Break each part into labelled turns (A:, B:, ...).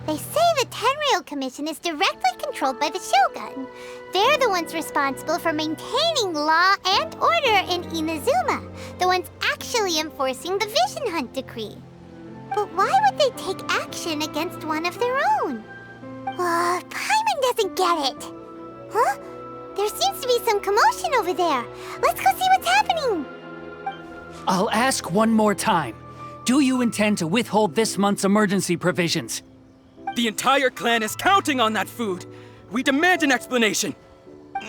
A: They say the Tenryou Commission is directly controlled by the Shogun. They're the ones responsible for maintaining law and order in Inazuma, the ones actually enforcing the Vision Hunt decree. But why would they take action against one of their own? Paimon doesn't get it. Huh? There seems to be some commotion over there. Let's go see what's happening.
B: I'll ask one more time. Do you intend to withhold this month's emergency provisions?
C: The entire clan is counting on that food. We demand an explanation.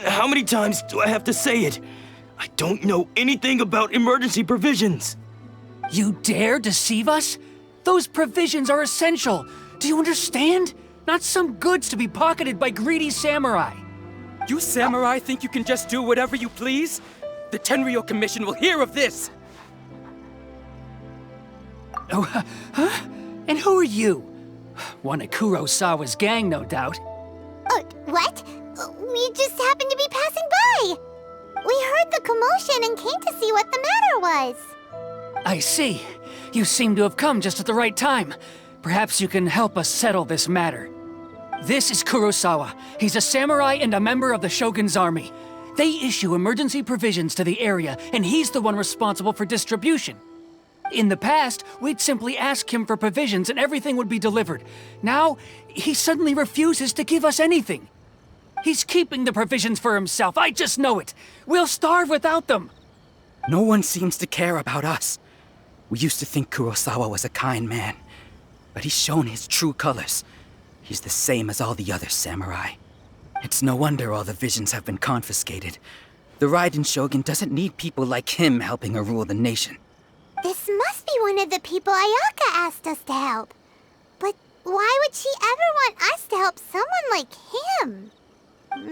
D: How many times do I have to say it? I don't know anything about emergency provisions.
B: You dare deceive us? Those provisions are essential. Do you understand? Not some goods to be pocketed by greedy samurai.
C: You samurai think you can just do whatever you please? The Tenryou Commission will hear of this.
B: Oh, huh? And who are you? One of Kurosawa's gang, no doubt.
A: What? We just happened to be passing by. We heard the commotion and came to see what the matter was.
B: I see. You seem to have come just at the right time. Perhaps you can help us settle this matter. This is Kurosawa. He's a samurai and a member of the Shogun's army. They issue emergency provisions to the area, and he's the one responsible for distribution. In the past, we'd simply ask him for provisions and everything would be delivered. Now, he suddenly refuses to give us anything. He's keeping the provisions for himself, I just know it. We'll starve without them.
C: No one seems to care about us. We used to think Kurosawa was a kind man, but he's shown his true colors. He's the same as all the other samurai. It's no wonder all the visions have been confiscated. The Raiden Shogun doesn't need people like him helping her rule the nation.
A: This must be one of the people Ayaka asked us to help. But why would she ever want us to help someone like him?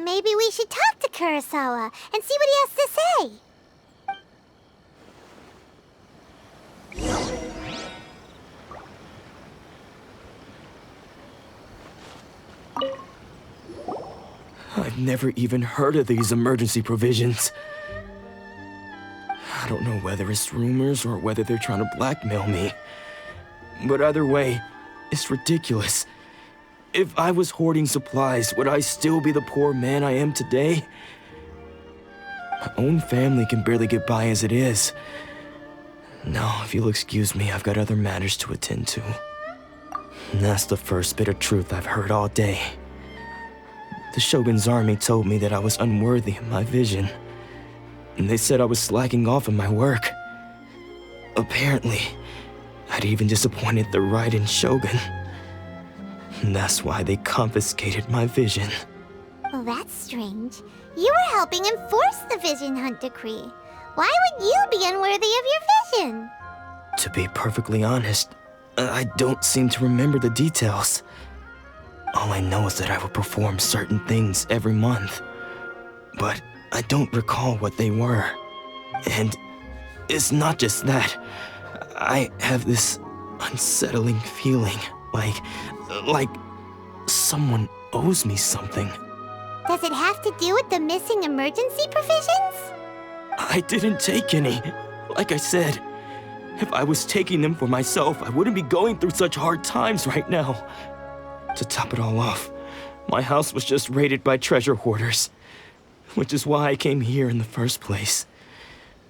A: Maybe we should talk to Kurosawa and see what he has to say.
D: I've never even heard of these emergency provisions. I don't know whether it's rumors or whether they're trying to blackmail me. But either way, it's ridiculous. If I was hoarding supplies, would I still be the poor man I am today? My own family can barely get by as it is. Now, if you'll excuse me, I've got other matters to attend to. And that's the first bit of truth I've heard all day. The Shogun's army told me that I was unworthy of my vision. And they said I was slacking off in my work. Apparently, I'd even disappointed the Raiden Shogun. And that's why they confiscated my vision.
A: Well, that's strange. You were helping enforce the Vision Hunt decree. Why would you be unworthy of your vision?
D: To be perfectly honest, I don't seem to remember the details. All I know is that I would perform certain things every month. But I don't recall what they were. And it's not just that. I have this unsettling feeling, like someone owes me something.
A: Does it have to do with the missing emergency provisions?
D: I didn't take any. Like I said, if I was taking them for myself, I wouldn't be going through such hard times right now. To top it all off, my house was just raided by treasure hoarders, which is why I came here in the first place.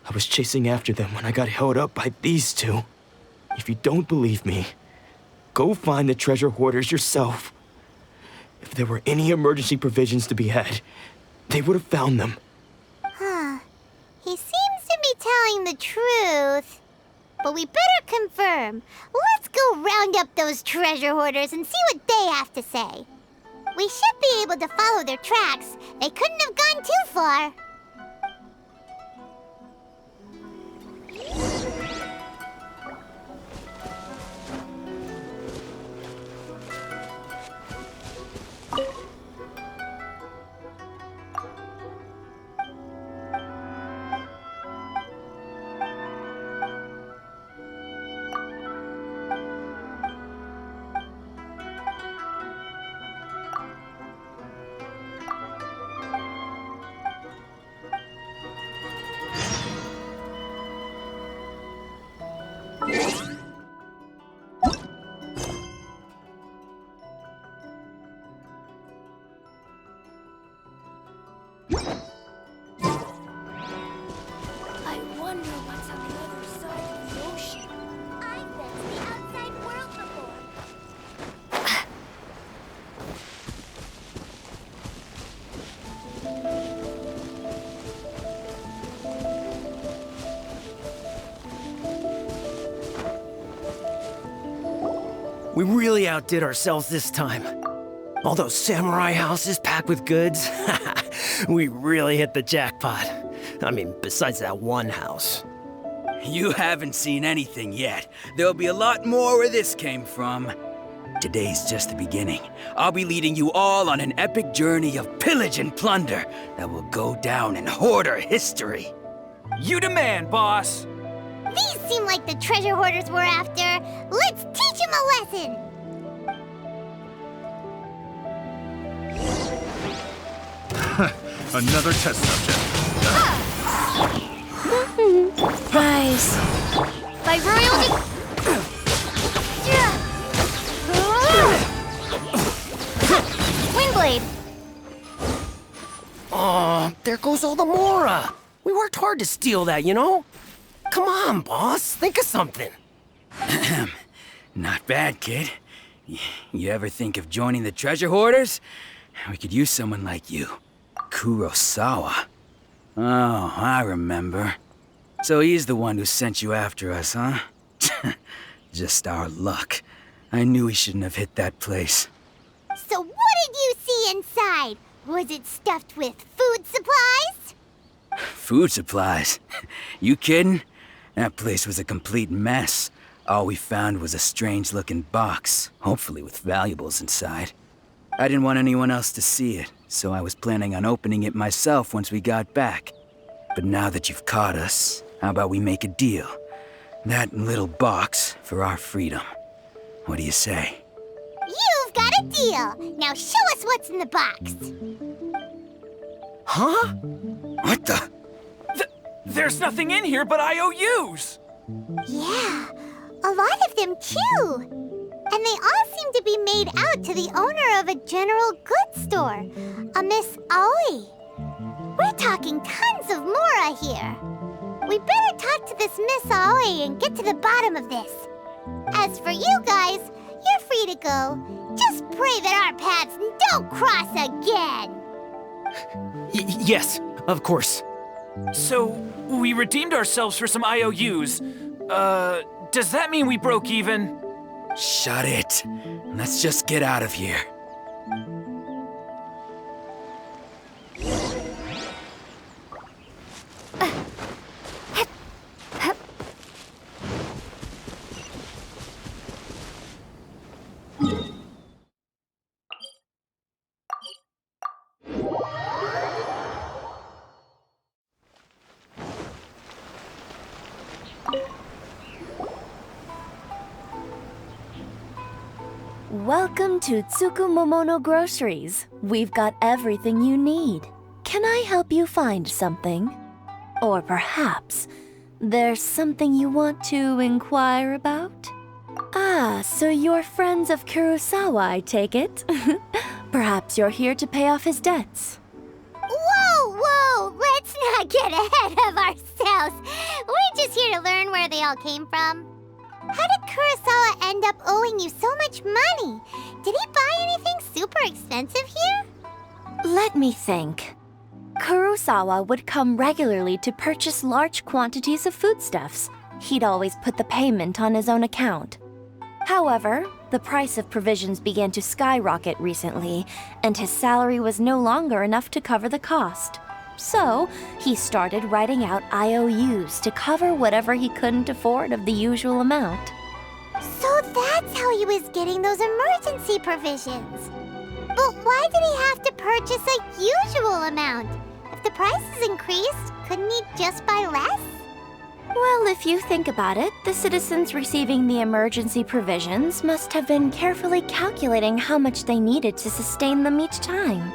D: I was chasing after them when I got held up by these two. If you don't believe me, go find the treasure hoarders yourself. If there were any emergency provisions to be had, they would have found them.
A: Huh. He seems to be telling the truth. But we better confirm. Let's go round up those treasure hoarders and see what they have to say. We should be able to follow their tracks. They couldn't have gone too far.
E: We really outdid ourselves this time. All those samurai houses packed with goods. We really hit the jackpot. I mean, besides that one house.
C: You haven't seen anything yet. There'll be a lot more where this came from. Today's just the beginning. I'll be leading you all on an epic journey of pillage and plunder that will go down in hoarder history.
B: You demand, boss!
A: These seem like the treasure hoarders we're after. Let's teach them a lesson!
F: Another test subject.
G: Rise.
A: By royal Windblade!
E: Aw, there goes all the Mora. We worked hard to steal that, you know? Come on, boss. Think of something.
C: Not bad, kid. You ever think of joining the treasure hoarders? We could use someone like you. Kurosawa. Oh, I remember. So he's the one who sent you after us, huh? Just our luck. I knew he shouldn't have hit that place.
A: So what did you see inside? Was it stuffed with food supplies?
C: Food supplies? You kidding? That place was a complete mess. All we found was a strange-looking box, hopefully with valuables inside. I didn't want anyone else to see it, so I was planning on opening it myself once we got back. But now that you've caught us, how about we make a deal? That little box for our freedom. What do you say?
A: You've got a deal! Now show us what's in the box!
E: Huh?
C: What the?
B: There's nothing in here but IOUs!
A: Yeah, a lot of them too! And they all seem to be made out to the owner of a general goods store, a Miss Aoi. We're talking tons of Mora here. We better talk to this Miss Aoi and get to the bottom of this. As for you guys, you're free to go. Just pray that our paths don't cross again.
E: Yes, of course.
B: So, we redeemed ourselves for some IOUs. Does that mean we broke even?
C: Shut it. Let's just get out of here.
G: Welcome to Tsukumomono Groceries. We've got everything you need. Can I help you find something? Or perhaps there's something you want to inquire about? Ah, so you're friends of Kurosawa, I take it. Perhaps you're here to pay off his debts.
A: Whoa! Let's not get ahead of ourselves. We're just here to learn where they all came from. How did Kurosawa end up owing you so much money? Did he buy anything super expensive here?
G: Let me think. Kurosawa would come regularly to purchase large quantities of foodstuffs. He'd always put the payment on his own account. However, the price of provisions began to skyrocket recently, and his salary was no longer enough to cover the cost. So, he started writing out IOUs to cover whatever he couldn't afford of the usual amount.
A: So that's how he was getting those emergency provisions. But why did he have to purchase a usual amount? If the prices increased, couldn't he just buy less?
G: Well, if you think about it, the citizens receiving the emergency provisions must have been carefully calculating how much they needed to sustain them each time.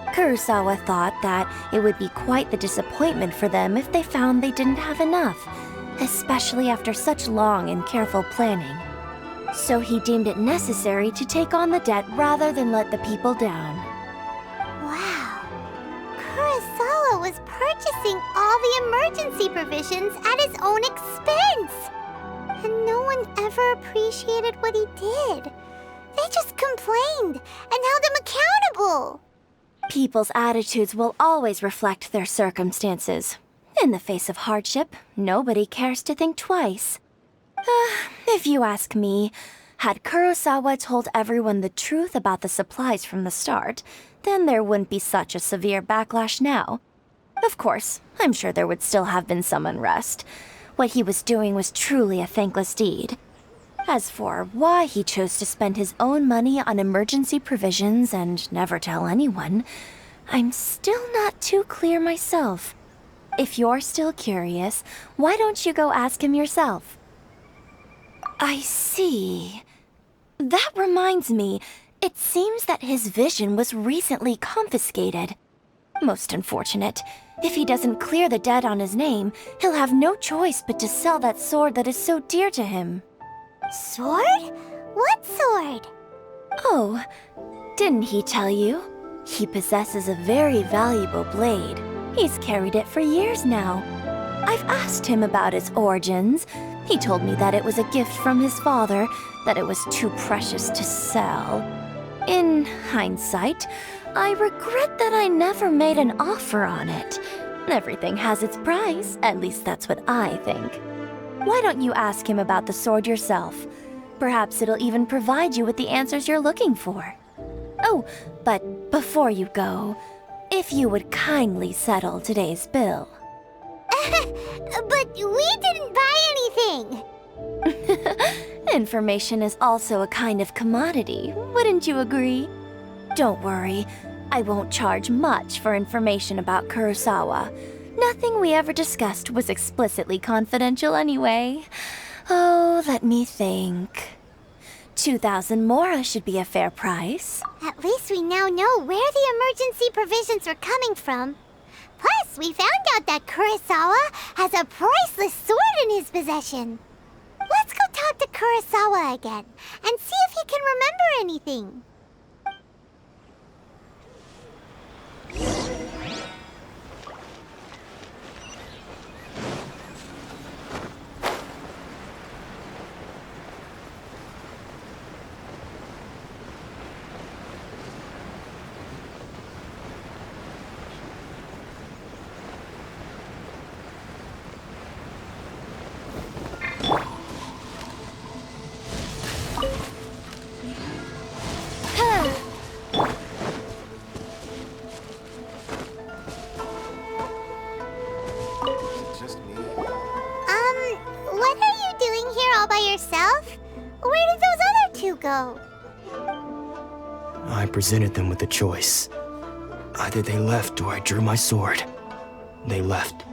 G: Kurosawa thought that it would be quite the disappointment for them if they found they didn't have enough, especially after such long and careful planning. So he deemed it necessary to take on the debt rather than let the people down.
A: Wow. Kurosawa was purchasing all the emergency provisions at his own expense. And no one ever appreciated what he did. They just complained and held him accountable.
G: People's attitudes will always reflect their circumstances. In the face of hardship, nobody cares to think twice. If you ask me, Had Kurosawa told everyone the truth about the supplies from the start, then there wouldn't be such a severe backlash now. Of course, I'm sure there would still have been some unrest. What he was doing was truly a thankless deed. As for why he chose to spend his own money on emergency provisions and never tell anyone, I'm still not too clear myself. If you're still curious, why don't you go ask him yourself? I see. That reminds me, it seems that his vision was recently confiscated. Most unfortunate. If he doesn't clear the debt on his name, he'll have no choice but to sell that sword that is so dear to him.
A: Sword? What sword?
G: Oh, didn't he tell you? He possesses a very valuable blade. He's carried it for years now. I've asked him about its origins. He told me that it was a gift from his father, that it was too precious to sell. In hindsight, I regret that I never made an offer on it. Everything has its price, at least that's what I think. Why don't you ask him about the sword yourself? Perhaps it'll even provide you with the answers you're looking for. Oh, but before you go, if you would kindly settle today's bill.
A: But we didn't buy anything!
G: Information is also a kind of commodity, wouldn't you agree? Don't worry, I won't charge much for information about Kurosawa. Nothing we ever discussed was explicitly confidential anyway. Oh, let me think. 2,000 mora should be a fair price.
A: At least we now know where the emergency provisions are coming from. Plus, we found out that Kurosawa has a priceless sword in his possession. Let's go talk to Kurosawa again and see if he can remember anything. What are you doing here all by yourself? Where did those other two go?
D: I presented them with a choice. Either they left or I drew my sword. They left.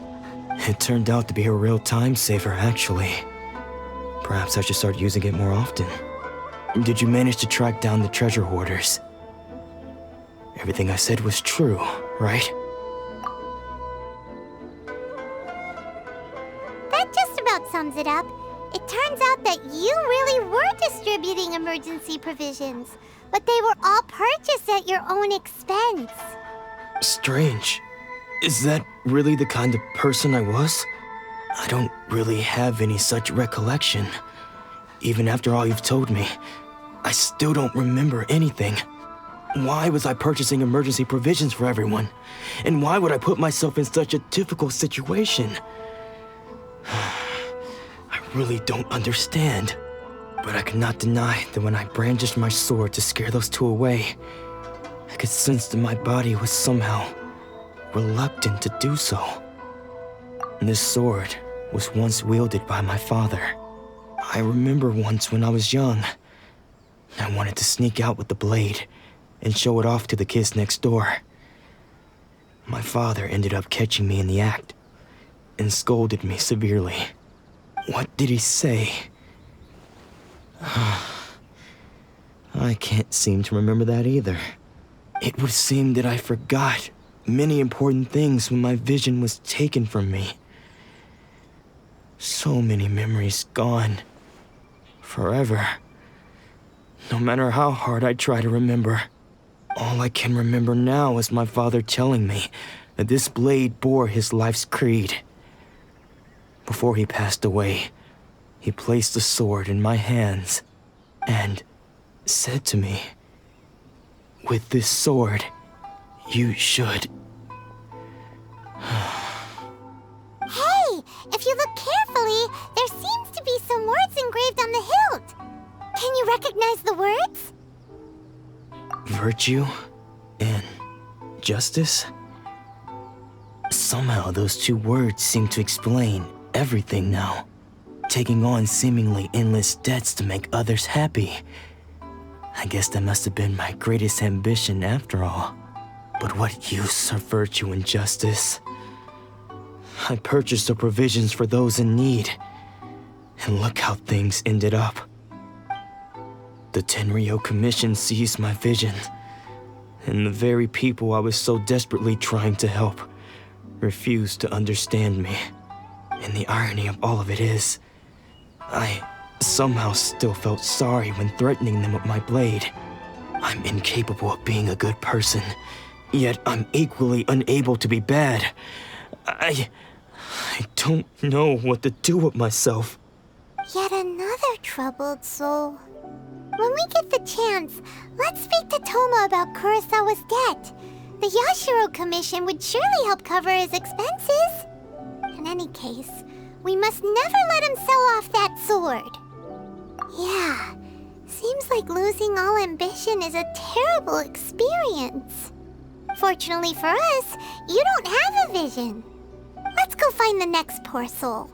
D: It turned out to be a real time saver, actually. Perhaps I should start using it more often. Did you manage to track down the treasure hoarders? Everything I said was true, right?
A: That just about sums it up. It turns out that you really were distributing emergency provisions, but they were all purchased at your own expense.
D: Strange. Is that really the kind of person I was? I don't really have any such recollection. Even after all you've told me, I still don't remember anything. Why was I purchasing emergency provisions for everyone? And why would I put myself in such a difficult situation? I really don't understand. But I cannot deny that when I brandished my sword to scare those two away, I could sense that my body was somehow reluctant to do so. This sword was once wielded by my father. I remember once when I was young, I wanted to sneak out with the blade and show it off to the kids next door. My father ended up catching me in the act and scolded me severely. What did he say? I can't seem to remember that either. It would seem that I forgot many important things when my vision was taken from me. So many memories gone. Forever. No matter how hard I try to remember, all I can remember now is my father telling me that this blade bore his life's creed. Before he passed away, he placed the sword in my hands and said to me, "With this sword, you should..."
A: Hey, if you look carefully, there seems to be some words engraved on the hilt. Can you recognize the words?
D: Virtue and justice? Somehow those two words seem to explain everything now. Taking on seemingly endless debts to make others happy. I guess that must have been my greatest ambition after all. But what use are virtue and justice? I purchased the provisions for those in need. And look how things ended up. The Tenryo Commission seized my vision. And the very people I was so desperately trying to help refused to understand me. And the irony of all of it is, I somehow still felt sorry when threatening them with my blade. I'm incapable of being a good person, yet I'm equally unable to be bad. I don't know what to do with myself.
A: Yet another troubled soul. When we get the chance, let's speak to Toma about Kurosawa's debt. The Yashiro Commission would surely help cover his expenses. In any case, we must never let him sell off that sword. Yeah, seems like losing all ambition is a terrible experience. Fortunately for us, you don't have a vision. Let's go find the next poor soul.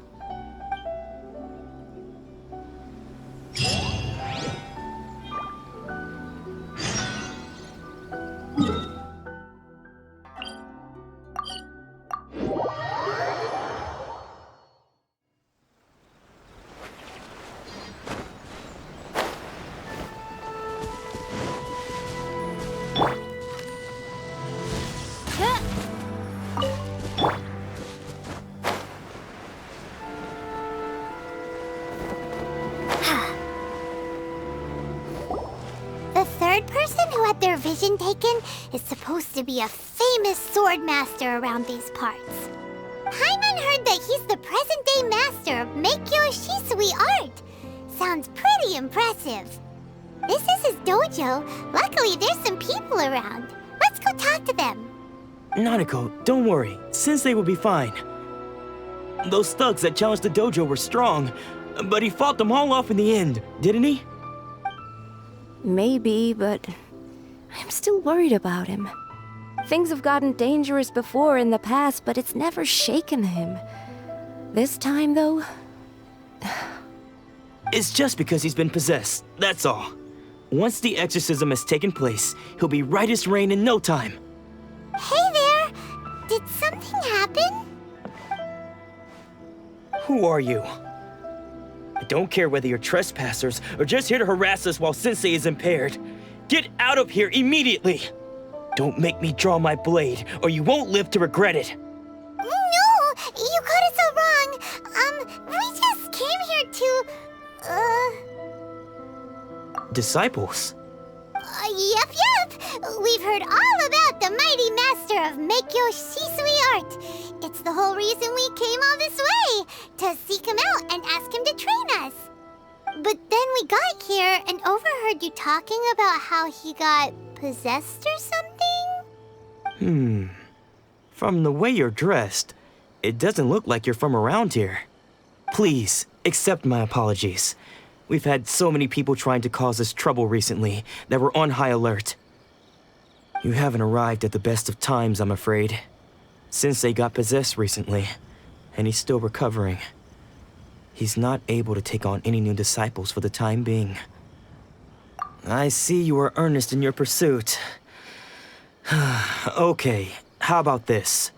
A: The third person who had their vision taken is supposed to be a famous sword master around these parts. Paimon heard that he's the present-day master of MiHoYo Shisui art. Sounds pretty impressive. This is his dojo. Luckily, there's some people around. Let's go talk to them.
D: Nanako, don't worry. Sensei will be fine. Those thugs that challenged the dojo were strong, but he fought them all off in the end, didn't he?
G: Maybe, but I'm still worried about him. Things have gotten dangerous before in the past, but it's never shaken him. This time, though...
D: It's just because he's been possessed, that's all. Once the exorcism has taken place, he'll be right as rain in no time.
A: Hey there! Did something happen?
D: Who are you? I don't care whether you're trespassers or just here to harass us while Sensei is impaired. Get out of here immediately! Don't make me draw my blade, or you won't live to regret it.
A: No! You got it so wrong. We just came here to...
D: Disciples?
A: Yep. We've heard all about the mighty master of MiHoYo Shisui art. It's the whole reason we came all this way, to seek him out and ask him to train us. But then we got here and overheard you talking about how he got possessed or something?
D: From the way you're dressed, it doesn't look like you're from around here. Please, accept my apologies. We've had so many people trying to cause us trouble recently that we're on high alert. You haven't arrived at the best of times, I'm afraid. Sensei got possessed recently, and he's still recovering. He's not able to take on any new disciples for the time being. I see you are earnest in your pursuit. Okay, how about this?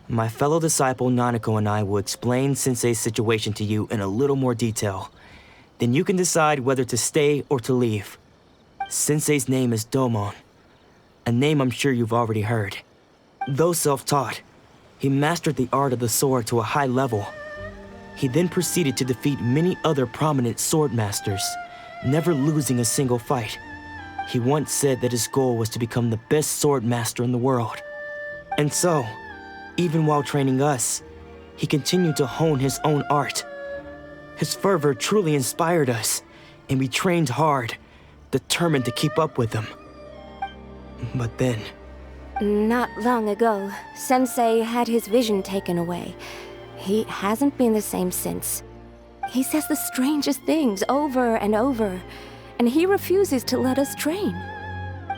D: My fellow disciple Nanako and I will explain Sensei's situation to you in a little more detail. Then you can decide whether to stay or to leave. Sensei's name is Domon, a name I'm sure you've already heard. Though self-taught, he mastered the art of the sword to a high level. He then proceeded to defeat many other prominent sword masters, never losing a single fight. He once said that his goal was to become the best sword master in the world. And so, even while training us, he continued to hone his own art. His fervor truly inspired us, and we trained hard, determined to keep up with him. But then...
G: Not long ago, Sensei had his vision taken away. He hasn't been the same since. He says the strangest things over and over, and he refuses to let us train.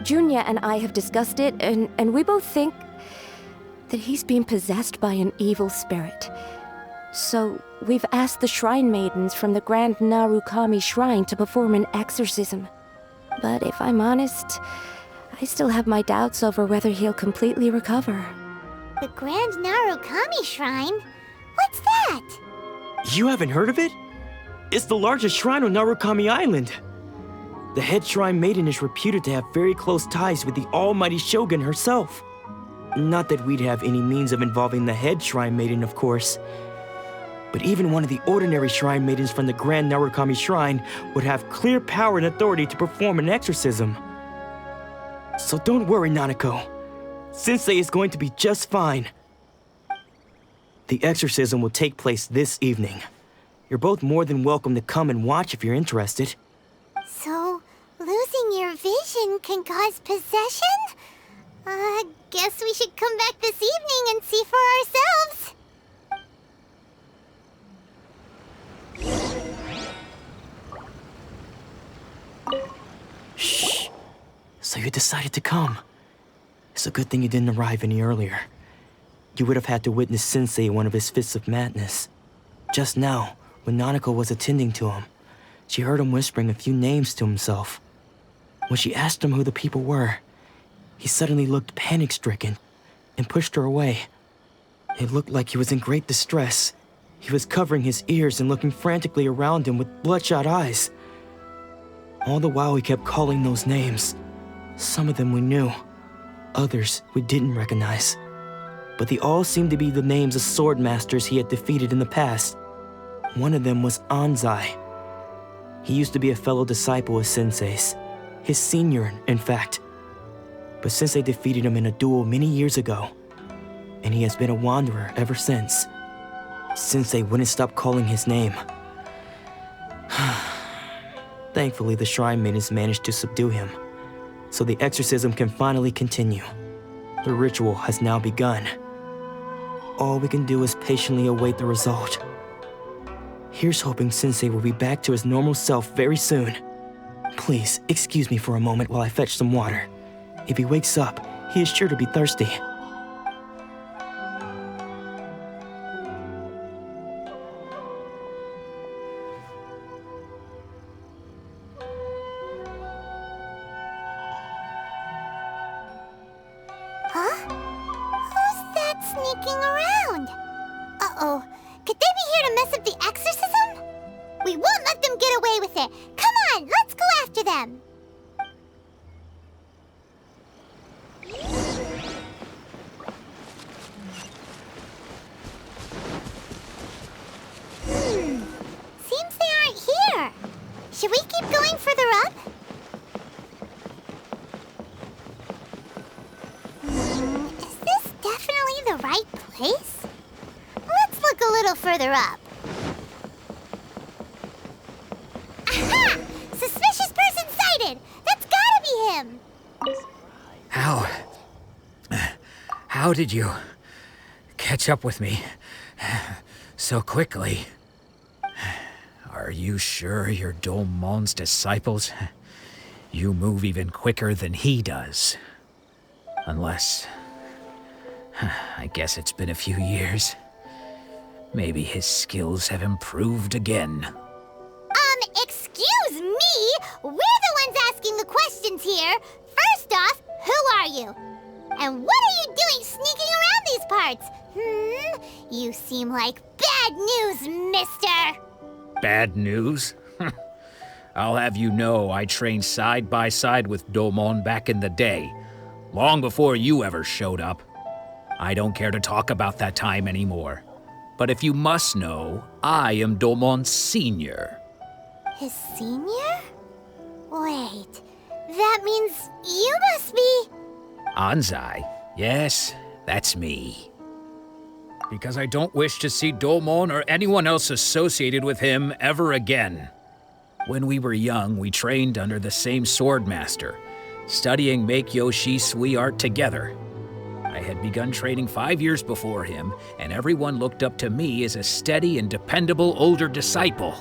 G: Junya and I have discussed it, and we both think that he's being possessed by an evil spirit. So, we've asked the shrine maidens from the Grand Narukami Shrine to perform an exorcism. But if I'm honest, I still have my doubts over whether he'll completely recover.
A: The Grand Narukami Shrine? What's that?
D: You haven't heard of it? It's the largest shrine on Narukami Island. The head shrine maiden is reputed to have very close ties with the almighty Shogun herself. Not that we'd have any means of involving the head shrine maiden, of course. But even one of the ordinary shrine maidens from the Grand Narukami Shrine would have clear power and authority to perform an exorcism. So don't worry, Nanako. Sensei is going to be just fine. The exorcism will take place this evening. You're both more than welcome to come and watch if you're interested.
A: So, losing your vision can cause possession? Guess we should come back this evening and see for ourselves.
D: Shh. So you decided to come. It's a good thing you didn't arrive any earlier. You would have had to witness Sensei in one of his fits of madness. Just now, when Nanako was attending to him, she heard him whispering a few names to himself. When she asked him who the people were, he suddenly looked panic-stricken and pushed her away. It looked like he was in great distress. He was covering his ears and looking frantically around him with bloodshot eyes. All the while he kept calling those names. Some of them we knew, others we didn't recognize. But they all seemed to be the names of sword masters he had defeated in the past. One of them was Anzai. He used to be a fellow disciple of Sensei's, his senior, in fact. But Sensei defeated him in a duel many years ago, and he has been a wanderer ever since. Sensei wouldn't stop calling his name. Thankfully, the shrine maidens managed to subdue him, so the exorcism can finally continue. The ritual has now begun. All we can do is patiently await the result. Here's hoping Sensei will be back to his normal self very soon. Please, excuse me for a moment while I fetch some water. If he wakes up, he is sure to be thirsty.
A: Who's that sneaking around? Uh-oh. Could they be here to mess up the exorcism? We won't let them get away with it. Come on, let's go after them. Seems they aren't here. Should we keep going further up? Is this definitely the right place? Let's look a little further up. Aha! Suspicious person sighted! That's gotta be him!
B: How did you catch up with me so quickly? Are you sure you're Domon's disciples? You move even quicker than he does. Unless... I guess it's been a few years. Maybe his skills have improved again.
A: Excuse me? We're the ones asking the questions here. First off, who are you? And what are you doing sneaking around these parts? You seem like bad news, mister.
B: Bad news? I'll have you know I trained side by side with Domon back in the day, long before you ever showed up. I don't care to talk about that time anymore. But if you must know, I am Domon's senior.
A: His senior? Wait, that means you must be...
B: Anzai? Yes, that's me. Because I don't wish to see Domon or anyone else associated with him ever again. When we were young, we trained under the same sword master, studying MiHoYo Shui art together. I had begun training 5 years before him, and everyone looked up to me as a steady and dependable older disciple.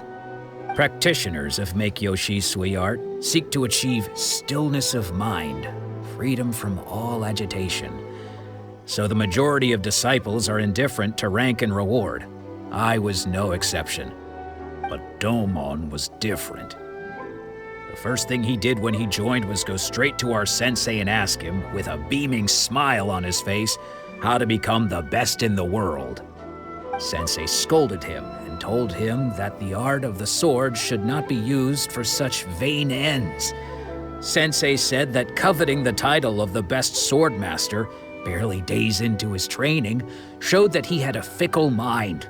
F: Practitioners of MiHoYo Shui art seek to achieve stillness of mind, freedom from all agitation. So the majority of disciples are indifferent to rank and reward. I was no exception. But Domon was different. The first thing he did when he joined was go straight to our sensei and ask him, with a beaming smile on his face, how to become the best in the world. Sensei scolded him and told him that the art of the sword should not be used for such vain ends. Sensei said that coveting the title of the best sword master, barely days into his training, showed that he had a fickle mind,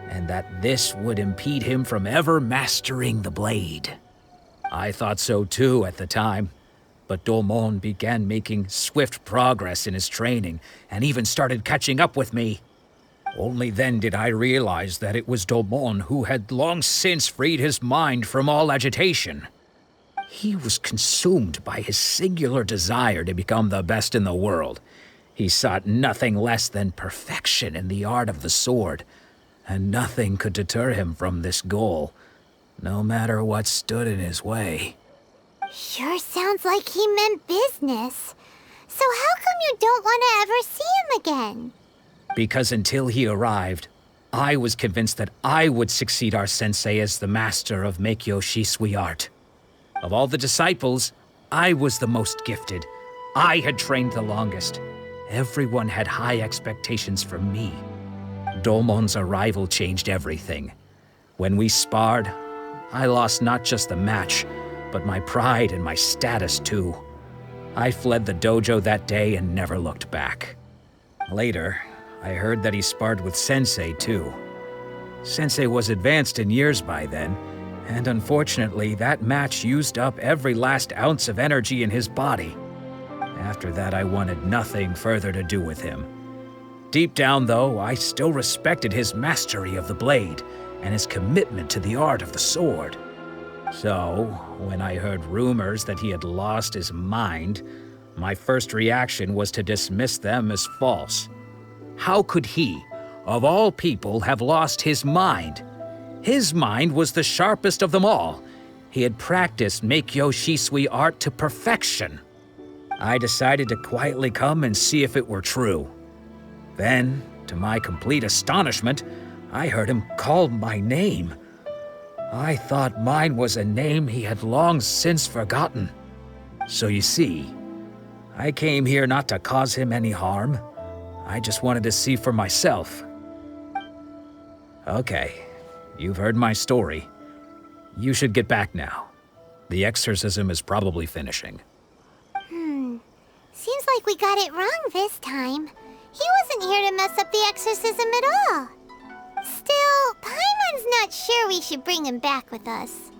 F: and that this would impede him from ever mastering the blade. I thought so too at the time, but Domon began making swift progress in his training and even started catching up with me. Only then did I realize that it was Domon who had long since freed his mind from all agitation. He was consumed by his singular desire to become the best in the world. He sought nothing less than perfection in the art of the sword, and nothing could deter him from this goal, no matter what stood in his way.
A: Sure sounds like he meant business. So how come you don't want to ever see him again?
F: Because until he arrived, I was convinced that I would succeed our sensei as the master of MiHoYo Shui art. Of all the disciples, I was the most gifted. I had trained the longest. Everyone had high expectations from me. Domon's arrival changed everything. When we sparred, I lost not just the match, but my pride and my status too. I fled the dojo that day and never looked back. Later, I heard that he sparred with Sensei too. Sensei was advanced in years by then, and unfortunately that match used up every last ounce of energy in his body. After that, I wanted nothing further to do with him. Deep down, though, I still respected his mastery of the blade and his commitment to the art of the sword. So, when I heard rumors that he had lost his mind, my first reaction was to dismiss them as false. How could he, of all people, have lost his mind? His mind was the sharpest of them all. He had practiced MiHoYo Shui art to perfection. I decided to quietly come and see if it were true. Then, to my complete astonishment, I heard him call my name. I thought mine was a name he had long since forgotten. So you see, I came here not to cause him any harm. I just wanted to see for myself. Okay, you've heard my story. You should get back now. The exorcism is probably finishing.
A: Seems like we got it wrong this time. He wasn't here to mess up the exorcism at all. Still, Paimon's not sure we should bring him back with us.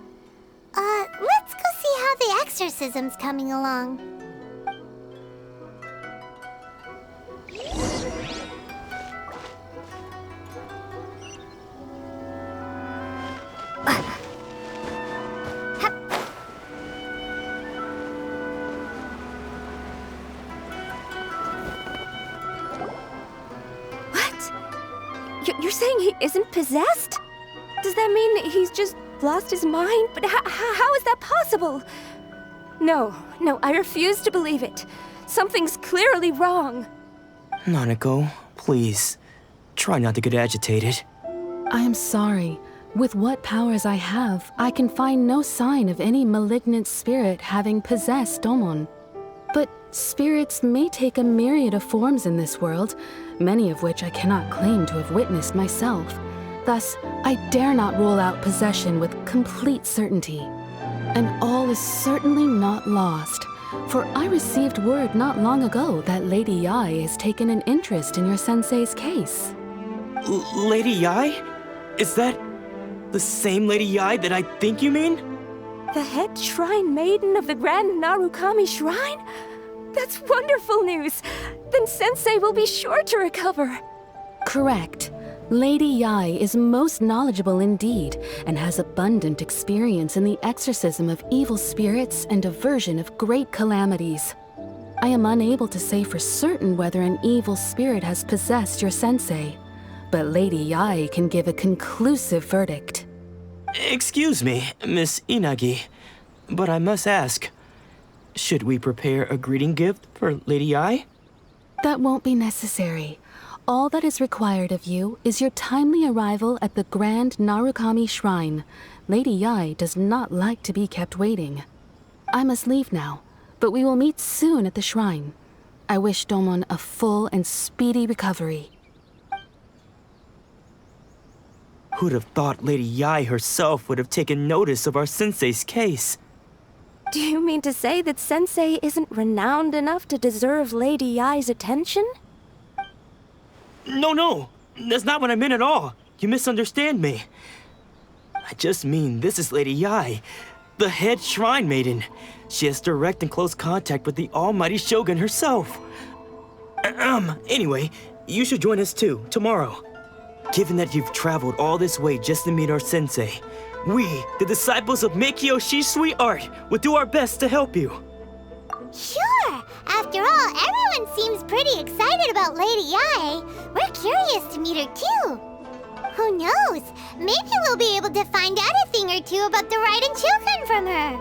A: Let's go see how the exorcism's coming along.
G: You're saying he isn't possessed? Does that mean that he's just lost his mind? But how is that possible? No, I refuse to believe it. Something's clearly wrong.
D: Nanako, please, try not to get agitated.
H: I am sorry. With what powers I have, I can find no sign of any malignant spirit having possessed Domon. But spirits may take a myriad of forms in this world, many of which I cannot claim to have witnessed myself. Thus, I dare not rule out possession with complete certainty. And all is certainly not lost, for I received word not long ago that Lady Yae has taken an interest in your sensei's case.
D: Lady Yae? Is that the same Lady Yae that I think you mean?
G: The head shrine maiden of the Grand Narukami Shrine? That's wonderful news! Then Sensei will be sure to recover.
H: Correct. Lady Yae is most knowledgeable indeed, and has abundant experience in the exorcism of evil spirits and aversion of great calamities. I am unable to say for certain whether an evil spirit has possessed your sensei, but Lady Yae can give a conclusive verdict.
D: Excuse me, Miss Inagi, but I must ask, should we prepare a greeting gift for Lady Ai?
H: That won't be necessary. All that is required of you is your timely arrival at the Grand Narukami Shrine. Lady Yai does not like to be kept waiting. I must leave now, but we will meet soon at the shrine. I wish Domon a full and speedy recovery.
D: Who'd have thought Lady Yai herself would have taken notice of our sensei's case?
G: Do you mean to say that Sensei isn't renowned enough to deserve Lady Yai's attention?
D: No, that's not what I meant at all. You misunderstand me. I just mean this is Lady Yai, the head shrine maiden. She has direct and close contact with the almighty Shogun herself. Anyway, you should join us too, tomorrow. Given that you've traveled all this way just to meet our sensei, we, the disciples of MiHoYo Shisui Art, will do our best to help you.
A: Sure! After all, everyone seems pretty excited about Lady Yai. We're curious to meet her too. Who knows? Maybe we'll be able to find out a thing or two about the Raiden children from her.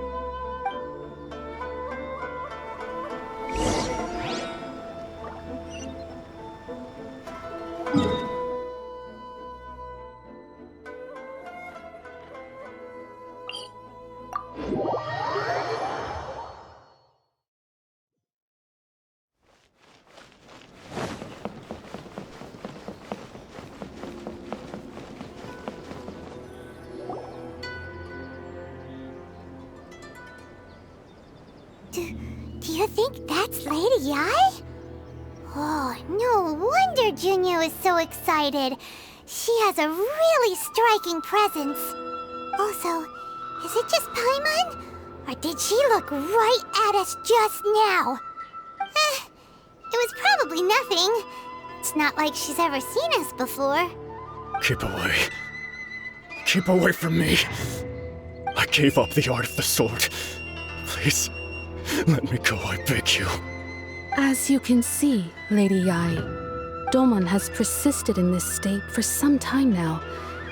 A: Do you think that's Lady Yai? Oh, no wonder Junyo is so excited. She has a really striking presence. Also, is it just Paimon? Or did she look right at us just now? It was probably nothing. It's not like she's ever seen us before.
I: Keep away. Keep away from me. I gave up the art of the sword. Please, let me go, I beg you.
H: As you can see, Lady Yai, Domon has persisted in this state for some time now.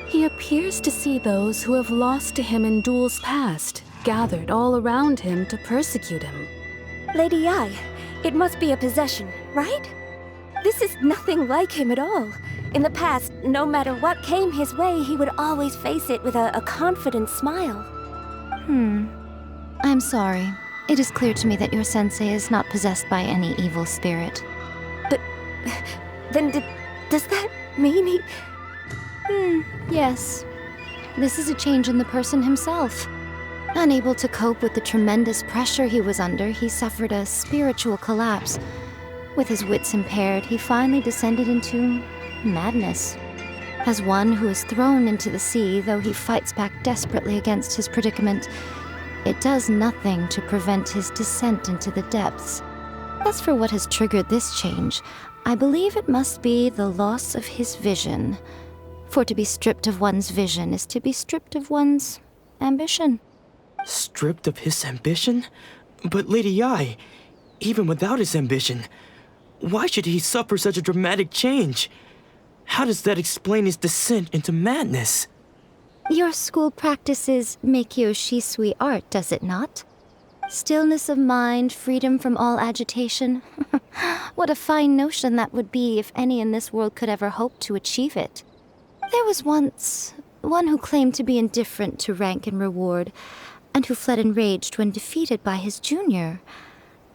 H: He appears to see those who have lost to him in duels past, gathered all around him to persecute him.
G: Lady Yai, it must be a possession, right? This is nothing like him at all. In the past, no matter what came his way, he would always face it with a confident smile.
J: I'm sorry. It is clear to me that your sensei is not possessed by any evil spirit.
G: But then does that mean he...
J: Yes. This is a change in the person himself. Unable to cope with the tremendous pressure he was under, he suffered a spiritual collapse. With his wits impaired, he finally descended into madness. As one who is thrown into the sea, though he fights back desperately against his predicament, it does nothing to prevent his descent into the depths. As for what has triggered this change, I believe it must be the loss of his vision. For to be stripped of one's vision is to be stripped of one's ambition.
D: Stripped of his ambition? But Lady Yai, even without his ambition, why should he suffer such a dramatic change? How does that explain his descent into madness?
J: Your school practices MiHoYo Shisui Art, does it not? Stillness of mind, freedom from all agitation. What a fine notion that would be if any in this world could ever hope to achieve it. There was once one who claimed to be indifferent to rank and reward, and who fled enraged when defeated by his junior.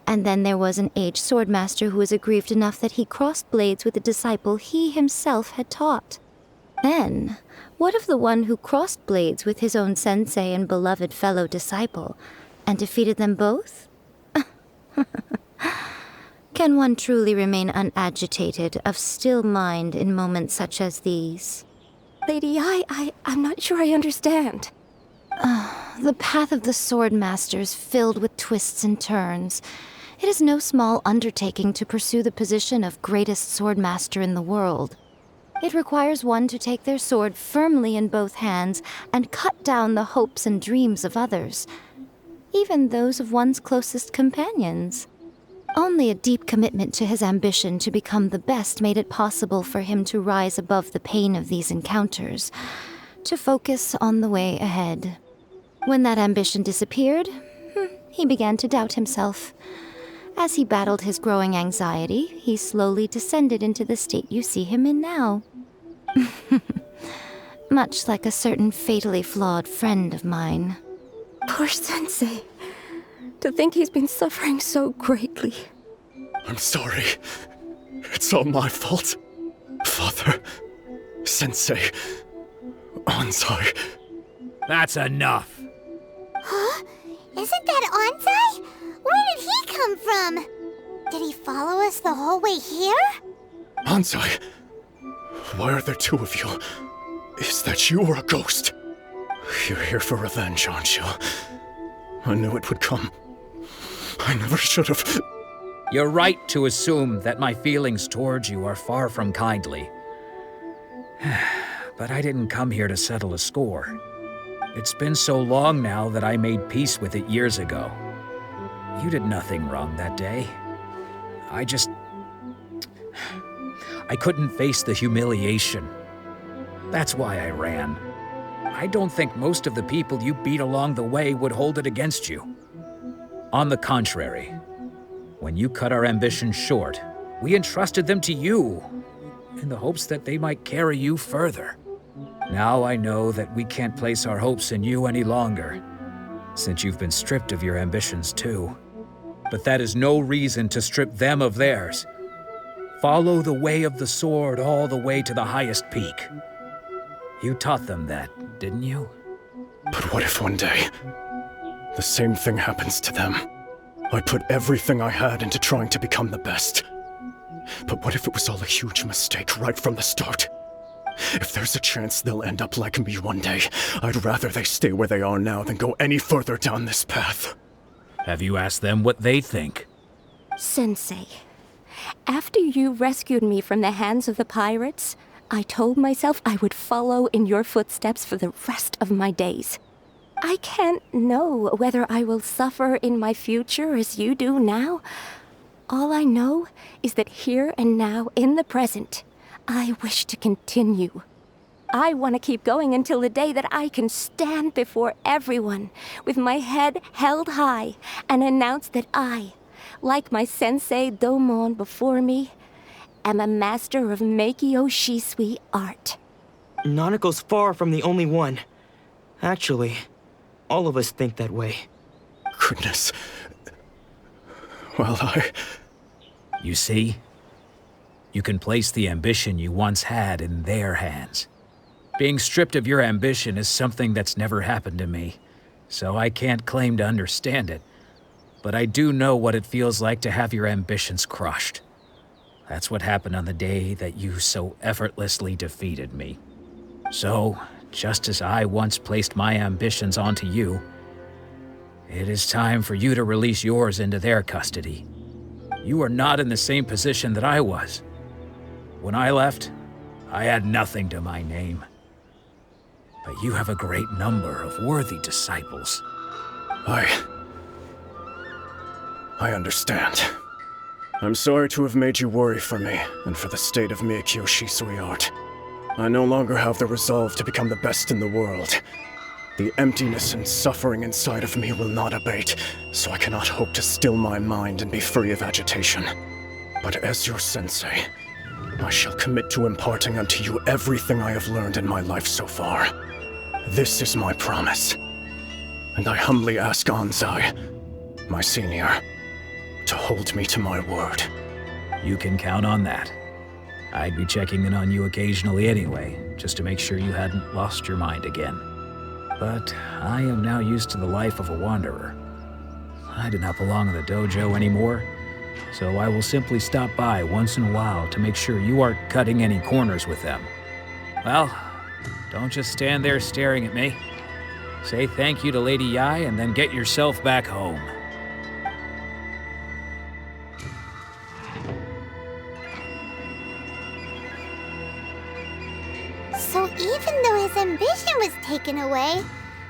J: And then there was an aged swordmaster who was aggrieved enough that he crossed blades with a disciple he himself had taught. Then, what of the one who crossed blades with his own sensei and beloved fellow disciple, and defeated them both? Can one truly remain unagitated, of still mind in moments such as these?
G: Lady Yai, I'm not sure I understand.
J: The path of the swordmaster is filled with twists and turns. It is no small undertaking to pursue the position of greatest swordmaster in the world. It requires one to take their sword firmly in both hands and cut down the hopes and dreams of others, even those of one's closest companions. Only a deep commitment to his ambition to become the best made it possible for him to rise above the pain of these encounters. to focus on the way ahead. When that ambition disappeared, he began to doubt himself. As he battled his growing anxiety, he slowly descended into the state you see him in now. Much like a certain fatally flawed friend of mine.
K: Poor Sensei. To think he's been suffering so greatly.
I: I'm sorry. It's all my fault. Father, Sensei, Anzai.
F: That's enough.
A: Huh? Isn't that Anzai? Where did he come from? Did he follow us the whole way here?
I: Anzai, why are there two of you? Is that you or a ghost? You're here for revenge, aren't you? I knew it would come. I never should have.
F: You're right to assume that my feelings towards you are far from kindly. But I didn't come here to settle a score. It's been so long now that I made peace with it years ago. You did nothing wrong that day. I couldn't face the humiliation. That's why I ran. I don't think most of the people you beat along the way would hold it against you. On the contrary, when you cut our ambitions short, we entrusted them to you, in the hopes that they might carry you further. Now I know that we can't place our hopes in you any longer, since you've been stripped of your ambitions too. But that is no reason to strip them of theirs. Follow the way of the sword all the way to the highest peak. You taught them that, didn't you?
I: But what if one day, the same thing happens to them? I put everything I had into trying to become the best. But what if it was all a huge mistake right from the start? If there's a chance they'll end up like me one day, I'd rather they stay where they are now than go any further down this path.
F: Have you asked them what they think?
K: Sensei, after you rescued me from the hands of the pirates, I told myself I would follow in your footsteps for the rest of my days. I can't know whether I will suffer in my future as you do now. All I know is that here and now, in the present, I wish to continue. I want to keep going until the day that I can stand before everyone with my head held high and announce that I, like my sensei Domon before me, am a master of MiHoYo Shisui art.
D: Nanako's far from the only one. Actually, all of us think that way.
I: Goodness. Well,
F: You see? You can place the ambition you once had in their hands. Being stripped of your ambition is something that's never happened to me, so I can't claim to understand it. But I do know what it feels like to have your ambitions crushed. That's what happened on the day that you so effortlessly defeated me. So, just as I once placed my ambitions onto you, it is time for you to release yours into their custody. You are not in the same position that I was. When I left, I had nothing to my name. But you have a great number of worthy disciples.
I: I understand. I'm sorry to have made you worry for me, and for the state of MiHoYo Shisui art. I no longer have the resolve to become the best in the world. The emptiness and suffering inside of me will not abate, so I cannot hope to still my mind and be free of agitation. But as your sensei, I shall commit to imparting unto you everything I have learned in my life so far. This is my promise. And I humbly ask Anzai, my senior, to hold me to my word.
F: You can count on that. I'd be checking in on you occasionally anyway, just to make sure you hadn't lost your mind again. But I am now used to the life of a wanderer. I do not belong in the dojo anymore, so I will simply stop by once in a while to make sure you aren't cutting any corners with them. Well, don't just stand there staring at me. Say thank you to Lady Yai and then get yourself back home.
A: So even though his ambition was taken away,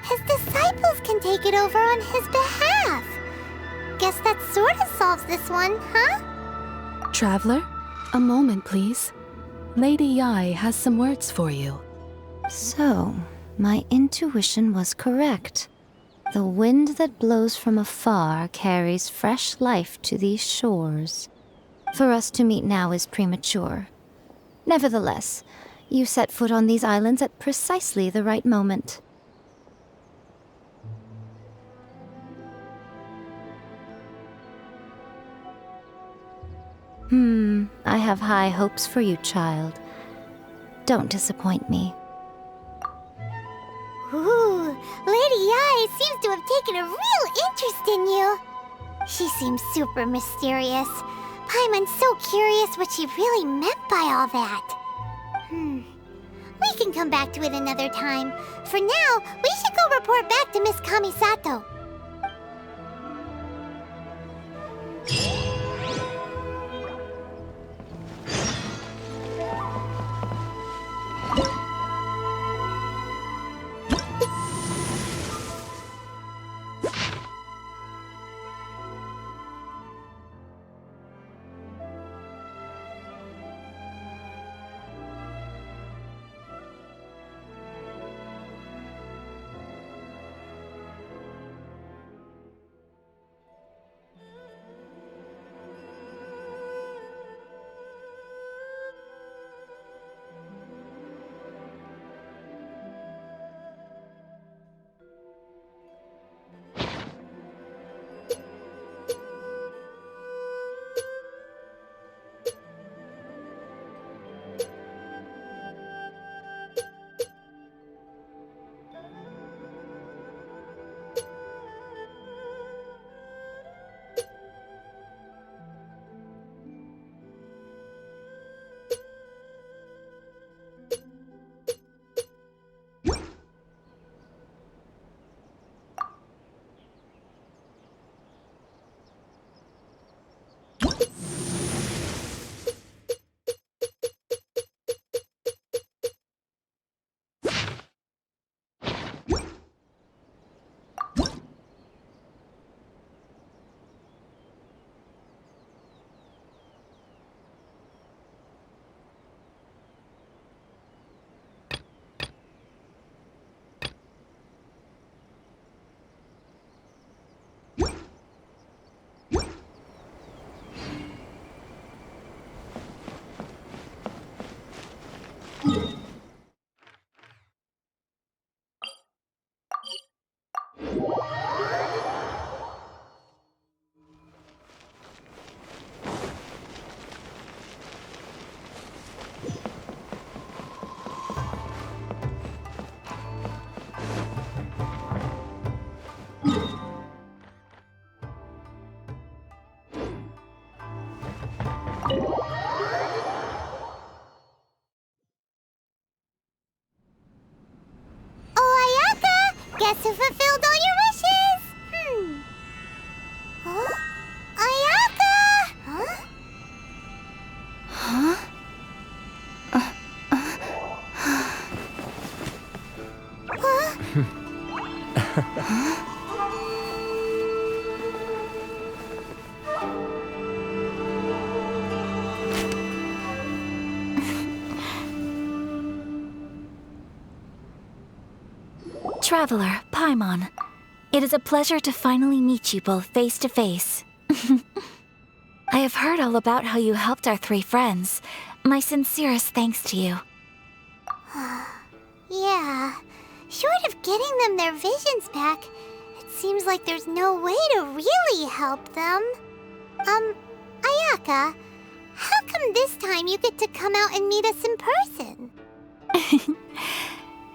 A: his disciples can take it over on his behalf. Guess that sort of solves this one, huh?
H: Traveler, a moment, please. Lady Yai has some words for you.
J: So, My intuition was correct. The wind that blows from afar carries fresh life to these shores. For us to meet now is premature. Nevertheless, you set foot on these islands at precisely the right moment. I have high hopes for you, child. Don't disappoint me.
A: Ooh, Lady Ai seems to have taken a real interest in you. She seems super mysterious. Paimon's so curious what she really meant by all that. We can come back to it another time. For now, we should go report back to Miss Kamisato. Guess who fulfilled all your wishes? Huh? Ayaka! Huh?
L: Traveler, Paimon. It is a pleasure to finally meet you both face to face. I have heard all about how you helped our three friends. My sincerest thanks to you.
A: Yeah. Short of getting them their visions back, it seems like there's no way to really help them. Ayaka, how come this time you get to come out and meet us in person?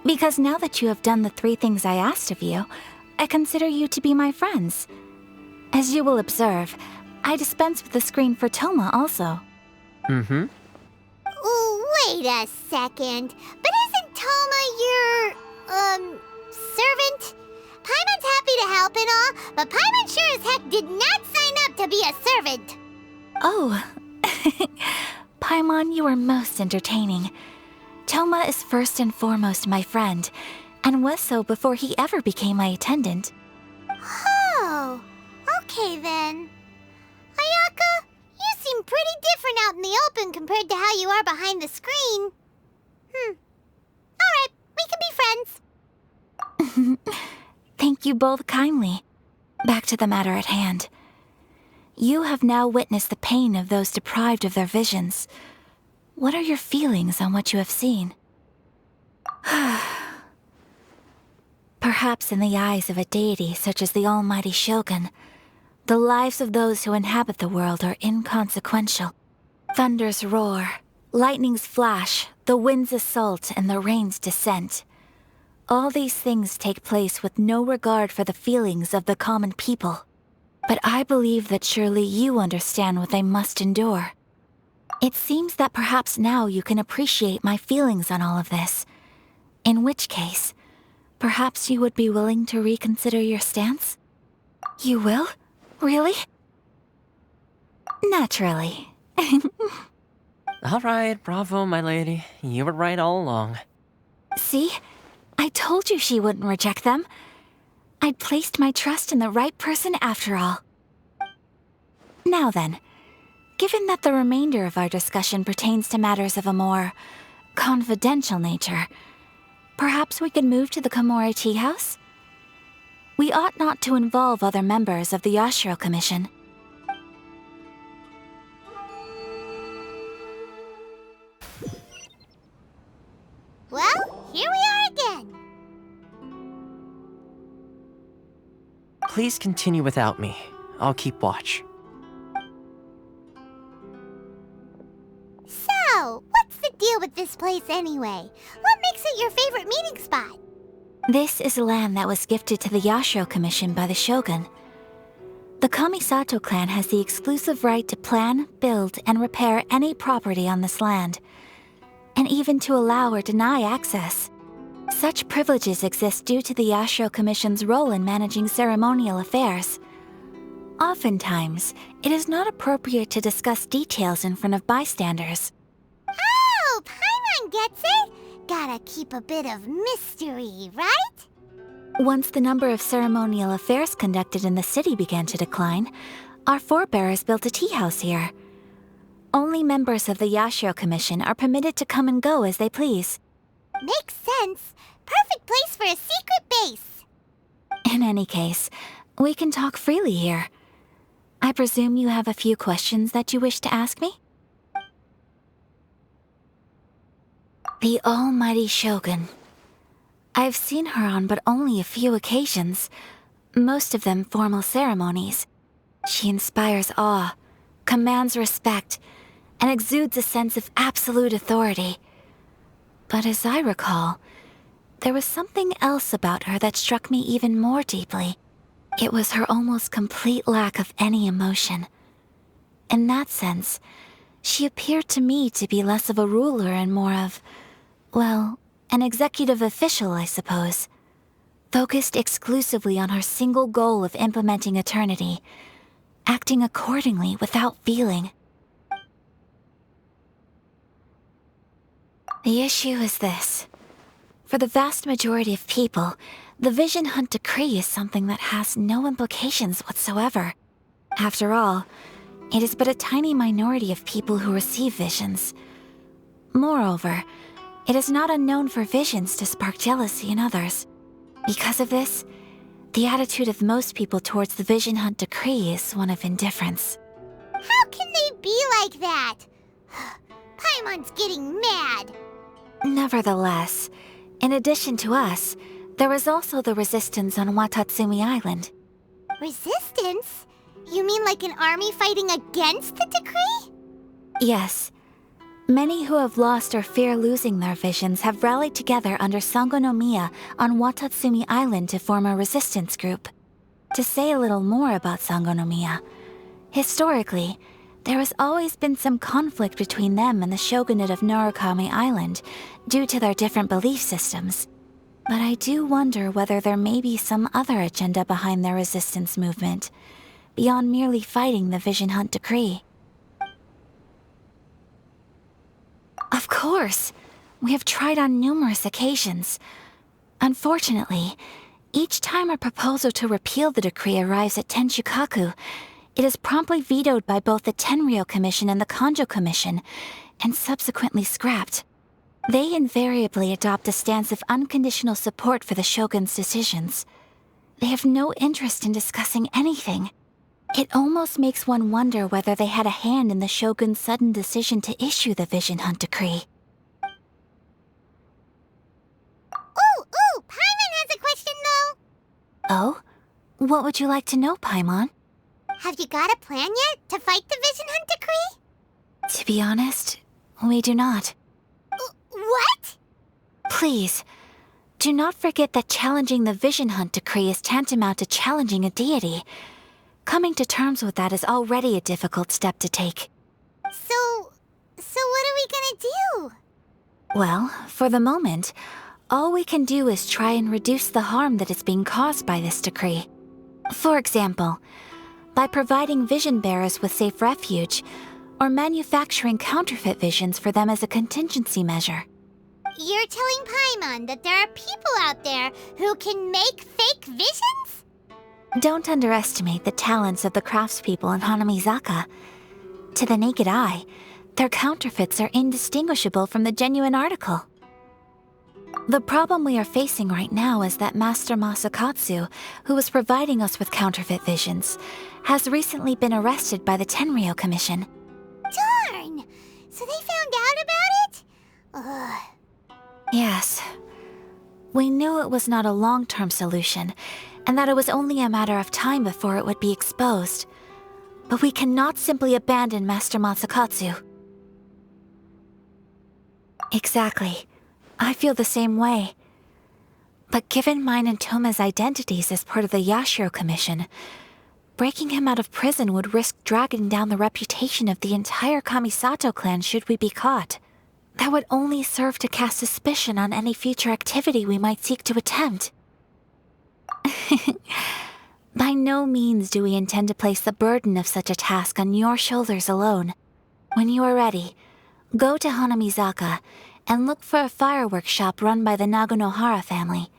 L: Because now that you have done the three things I asked of you, I consider you to be my friends. As you will observe, I dispense with the screen for Toma also.
A: Ooh, wait a second. But isn't Toma your, servant? Paimon's happy to help and all, but Paimon sure as heck did not sign up to be a servant.
L: Oh. Paimon, you are most entertaining. Toma is first and foremost my friend, and was so before he ever became my attendant.
A: Oh, okay then. Ayaka, you seem pretty different out in the open compared to how you are behind the screen. Alright, we can be friends.
L: Thank you both kindly. Back to the matter at hand. You have now witnessed the pain of those deprived of their visions. What are your feelings on what you have seen? Perhaps in the eyes of a deity such as the almighty Shogun, the lives of those who inhabit the world are inconsequential. Thunders roar, lightnings flash, the winds assault, and the rains descent. All these things take place with no regard for the feelings of the common people. But I believe that surely you understand what they must endure. It seems that perhaps now you can appreciate my feelings on all of this. In which case, perhaps you would be willing to reconsider your stance? You will? Really? Naturally.
M: All right, bravo, my lady. You were right all along.
L: See? I told you she wouldn't reject them. I'd placed my trust in the right person after all. Now then, given that the remainder of our discussion pertains to matters of a more confidential nature, perhaps we could move to the Komori Tea House? We ought not to involve other members of the Yashiro Commission.
A: Well, here we are again.
M: Please continue without me. I'll keep watch.
A: So, what's the deal with this place anyway? What makes it your favorite meeting spot?
L: This is land that was gifted to the Yashiro Commission by the Shogun. The Kamisato clan has the exclusive right to plan, build, and repair any property on this land, and even to allow or deny access. Such privileges exist due to the Yashiro Commission's role in managing ceremonial affairs. Oftentimes, it is not appropriate to discuss details in front of bystanders.
A: Oh, Paimon gets it! Gotta keep a bit of mystery, right?
L: Once the number of ceremonial affairs conducted in the city began to decline, our forebears built a tea house here. Only members of the Yashiro Commission are permitted to come and go as they please.
A: Makes sense. Perfect place for a secret base.
L: In any case, we can talk freely here. I presume you have a few questions that you wish to ask me? The almighty Shogun. I've seen her on but only a few occasions, most of them formal ceremonies. She inspires awe, commands respect, and exudes a sense of absolute authority. But as I recall, there was something else about her that struck me even more deeply. It was her almost complete lack of any emotion. In that sense, she appeared to me to be less of a ruler and more of, well, an executive official, I suppose. Focused exclusively on her single goal of implementing eternity, acting accordingly without feeling. The issue is this. For the vast majority of people, the Vision Hunt Decree is something that has no implications whatsoever. After all, it is but a tiny minority of people who receive visions. Moreover, it is not unknown for visions to spark jealousy in others. Because of this, the attitude of most people towards the Vision Hunt Decree is one of indifference.
A: How can they be like that? Paimon's getting mad.
L: Nevertheless, in addition to us, there is also the resistance on Watatsumi Island.
A: Resistance? You mean like an army fighting against the decree?
L: Yes. Many who have lost or fear losing their visions have rallied together under Sangonomiya on Watatsumi Island to form a resistance group. To say a little more about Sangonomiya, historically, there has always been some conflict between them and the shogunate of Narukami Island due to their different belief systems. But I do wonder whether there may be some other agenda behind their resistance movement, beyond merely fighting the Vision Hunt Decree. Of course! We have tried on numerous occasions. Unfortunately, each time a proposal to repeal the decree arrives at Tenshukaku, it is promptly vetoed by both the Tenryou Commission and the Kanjo Commission, and subsequently scrapped. They invariably adopt a stance of unconditional support for the Shogun's decisions. They have no interest in discussing anything. It almost makes one wonder whether they had a hand in the Shogun's sudden decision to issue the Vision Hunt Decree.
A: Ooh, Paimon has a question though.
L: Oh? What would you like to know, Paimon?
A: Have you got a plan yet to fight the Vision Hunt Decree?
L: To be honest, we do not.
A: What?
L: Please, do not forget that challenging the Vision Hunt Decree is tantamount to challenging a deity. Coming to terms with that is already a difficult step to take.
A: So what are we gonna do?
L: Well, for the moment, all we can do is try and reduce the harm that is being caused by this decree. For example, by providing vision bearers with safe refuge, or manufacturing counterfeit visions for them as a contingency measure.
A: You're telling Paimon that there are people out there who can make fake visions?
L: Don't underestimate the talents of the craftspeople in Hanamizaka. To the naked eye, their counterfeits are indistinguishable from the genuine article. The problem we are facing right now is that Master Masakatsu, who was providing us with counterfeit visions, has recently been arrested by the Tenryou Commission.
A: Darn! So they found out about it? Ugh.
L: Yes. We knew it was not a long-term solution, and that it was only a matter of time before it would be exposed. But we cannot simply abandon Master Masakatsu. Exactly. I feel the same way. But given mine and Toma's identities as part of the Yashiro Commission, breaking him out of prison would risk dragging down the reputation of the entire Kamisato clan should we be caught. That would only serve to cast suspicion on any future activity we might seek to attempt. By no means do we intend to place the burden of such a task on your shoulders alone. When you are ready, go to Hanamizaka and look for a fireworks shop run by the Naganohara family.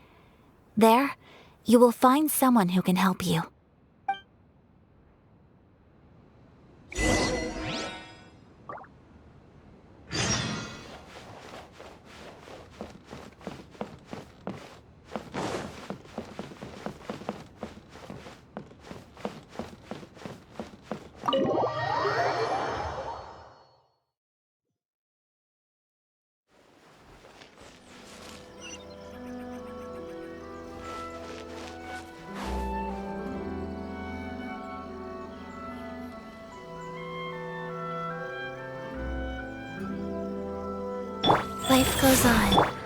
L: There, you will find someone who can help you. Life goes on.